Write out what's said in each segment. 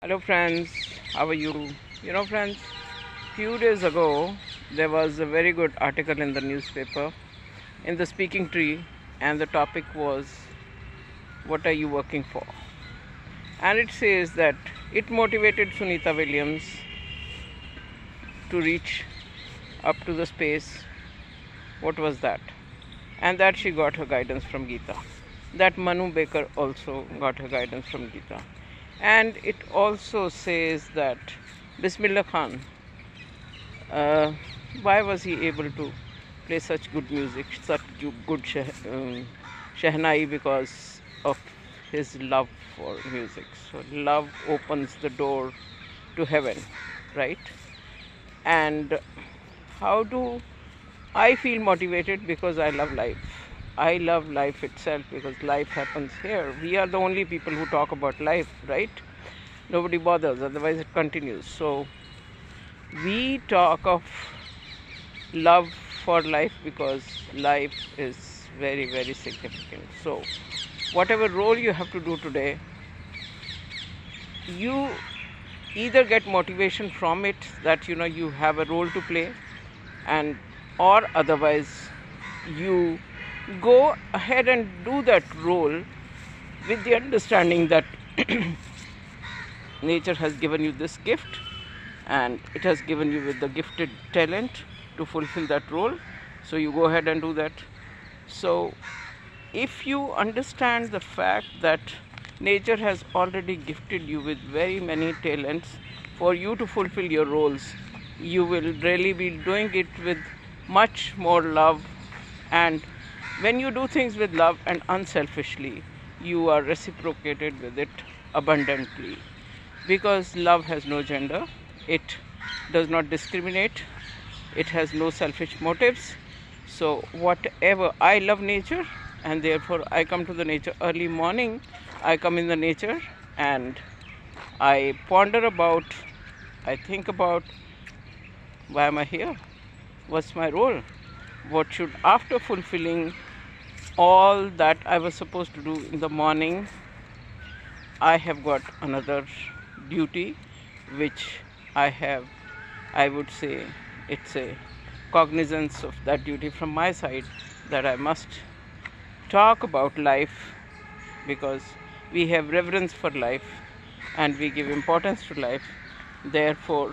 Hello friends, how are you? Friends, few days ago there was a very good article in the newspaper in the speaking tree, and the topic was, what are you working for? And it says that it motivated Sunita Williams to reach up to the space. What was that? And that she got her guidance from Gita. That Manu Baker also got her guidance from Gita. And it also says that Bismillah Khan, why was he able to play such good music, such good Shehnai? Because of his love for music. So love opens the door to heaven, right? And how do I feel motivated? Because I love life. I love life itself, because life happens here. We are the only people who talk about life, right? Nobody bothers, otherwise it continues. So we talk of love for life because life is very, very significant. So whatever role you have to do today, you either get motivation from it, that you have a role to play, and or otherwise you go ahead and do that role with the understanding that nature has given you this gift, and it has given you with the gifted talent to fulfill that role. So you go ahead and do that. So if you understand the fact that nature has already gifted you with very many talents for you to fulfill your roles, you will really be doing it with much more love. And when you do things with love and unselfishly, you are reciprocated with it abundantly, because love has no gender, it does not discriminate, it has no selfish motives. So whatever, I love nature, and therefore I come to the nature early morning. I come in the nature and I ponder about, I think about, why am I here? What's my role? What should, after fulfilling all that I was supposed to do in the morning, I have got another duty which I would say it's a cognizance of that duty from my side, that I must talk about life, because we have reverence for life and we give importance to life. Therefore,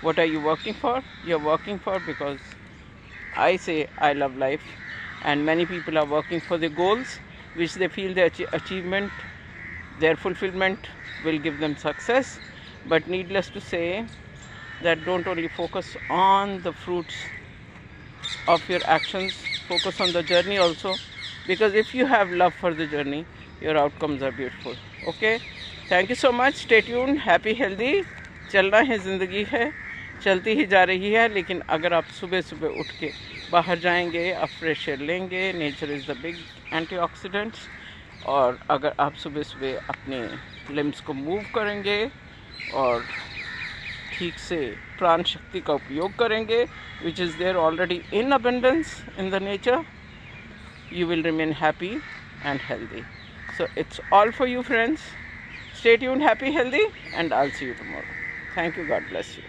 what are you working for? You're working for, because I say I love life, and many people are working for the goals which they feel their achievement, their fulfillment will give them success. But needless to say, that don't only focus on the fruits of your actions, focus on the journey also, because if you have love for the journey, your outcomes are beautiful. Okay, thank you so much. Stay tuned. Happy, healthy. चलना है, ज़िंदगी है, चलती ही जा रही है. लेकिन अगर आप सुबह सुबह उठ के बाहर जाएंगे, आप फ्रेश एयर लेंगे, nature is the big antioxidants, और अगर आप सुबह सुबह अपने लिम्स को मूव करेंगे और ठीक से प्राण शक्ति का उपयोग करेंगे, which is there already in abundance in the nature, you will remain happy and healthy. So it's all for you, friends. Stay tuned, happy, healthy, and I'll see you tomorrow. Thank you. God bless you.